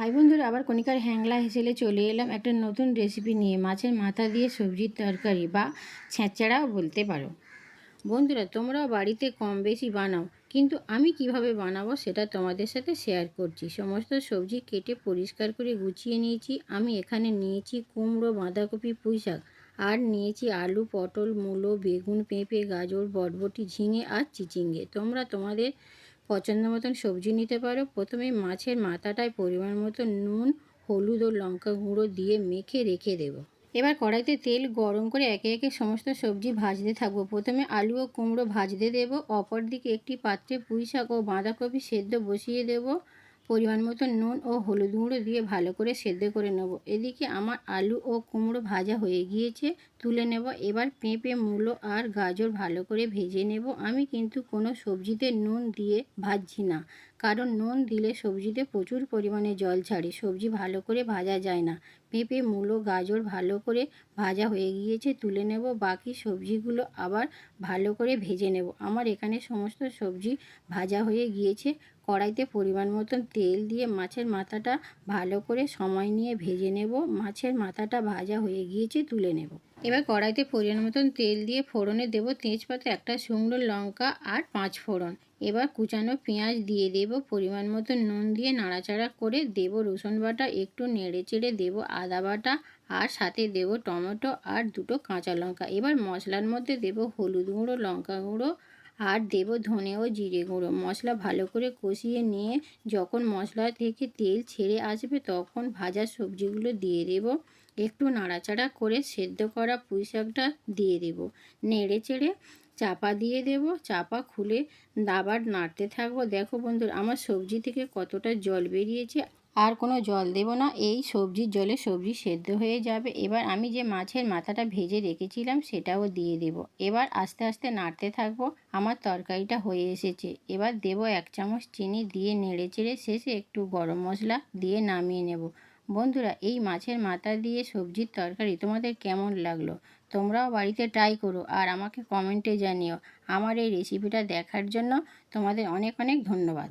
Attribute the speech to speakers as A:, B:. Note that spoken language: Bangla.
A: হাই বন্ধুরা, আবার কণিকার হ্যাংলা হেসেলে চলে এলাম একটা নতুন রেসিপি নিয়ে। মাছের মাথা দিয়ে সবজির তরকারি বা ছেঁচড়াও বলতে পারো। বন্ধুরা, তোমরাও বাড়িতে কম বেশি বানাও, কিন্তু আমি কিভাবে বানাবো সেটা তোমাদের সাথে শেয়ার করছি। সমস্ত সবজি কেটে পরিষ্কার করে গুছিয়ে নিয়েছি। আমি এখানে নিয়েছি কুমড়ো, বাঁধাকপি, পুঁই শাক, আর নিয়েছি আলু, পটল, মূলো, বেগুন, পেঁপে, গাজর, বরবটি, ঝিঙে আর চিচিঙ্গে। তোমরা তোমাদের পছন্দ মতন সবজি নিতে পারো। প্রথমে মাছের মাথাটায় পরিমাণ মতো নুন, হলুদ ও লঙ্কা গুঁড়ো দিয়ে মেখে রেখে দেবো। এবার কড়াইতে তেল গরম করে একে একে সমস্ত সবজি ভাজতে থাকবো। প্রথমে আলু ও কুমড়ো ভাজতে দেবো। অপরদিকে একটি পাত্রে পুঁই শাক ও বাঁধাকপি সেদ্ধ বসিয়ে দেবো। পরিমাণ মতো নুন ও হলুদ গুঁড়ো দিয়ে ভালো করে সেদ্ধ করে নেব। এদিকে আমার আলু ও কুমড়ো ভাজা হয়ে গিয়েছে, তুলে নেব। এবার পেঁপে, মূলো আর গাজর ভালো করে ভেজে নেব। আমি কিন্তু কোনো সবজিতে নুন দিয়ে ভাজছি না, কারণ নুন দিলে সবজিতে প্রচুর পরিমাণে জল ছাড়ে, সবজি ভালো করে ভাজা যায় না। পেঁপে, মূলো, গাজর ভালো করে ভাজা হয়ে গিয়েছে, তুলে নেব। বাকি সবজিগুলো আবার ভালো করে ভেজে নেব। আমার এখানে সমস্ত সবজি ভাজা হয়ে গিয়েছে। কড়াইতে পরিমাণ মতন তেল দিয়ে মাছের মাথাটা ভালো করে সময় নিয়ে ভেজে নেব। মাছের মাথাটা ভাজা হয়ে গিয়েছে, তুলে নেব। এবার কড়াইতে পরিমাণ মতন তেল দিয়ে ফোড়নে দেব তেজপাতা, একটা শুকনো লঙ্কা আর 5 ফোড়ন। এবার কুচানো পেঁয়াজ দিয়ে দেব। পরিমাণ মতো নুন দিয়ে নাড়াচাড়া করে দেব রসুন বাটা, একটু নেড়ে চেড়ে দেবো আদা বাটা, আর সাথে দেব টমেটো আর 2টো কাঁচা লঙ্কা। এবার মশলার মধ্যে দেব হলুদ গুঁড়ো, লঙ্কা গুঁড়ো আর দেব ধনে ও জিরে গুঁড়ো। মশলা ভালো করে কষিয়ে নিয়ে যখন মশলা থেকে তেল ছেড়ে আসবে, তখন ভাজা সবজিগুলো দিয়ে দেব। একটু নাড়াচাড়া করে সেদ্ধ করা পুঁই শাকটা দিয়ে দেব। নেড়ে চেড়ে চাপা দিয়ে দেব। চাপা খুলে আবার নাড়তে থাকবো। দেখো বন্ধুরা, আমার সবজি থেকে কতটা জল বেরিয়েছে। আর কোনো জল দেব না, এই সবজির জলে সবজি সেদ্ধ হয়ে যাবে। এবার আমি যে মাছের মাথাটা ভেজে রেখেছিলাম সেটাও দিয়ে দেব। এবার আস্তে আস্তে নাড়তে থাকবো। আমার তরকারিটা হয়ে এসেছে। এবার দেব 1 চামচ চিনি, দিয়ে নেড়ে চেড়ে শেষে একটু গরম মশলা দিয়ে নামিয়ে নেব। বন্ধুরা, এই মাছের মাথা দিয়ে সবজির তরকারি তোমাদের কেমন লাগলো? তোমরাও বাড়িতে ট্রাই করো আর আমাকে কমেন্টে জানিও। আমার এই রেসিপিটা দেখার জন্য তোমাদের অনেক অনেক ধন্যবাদ।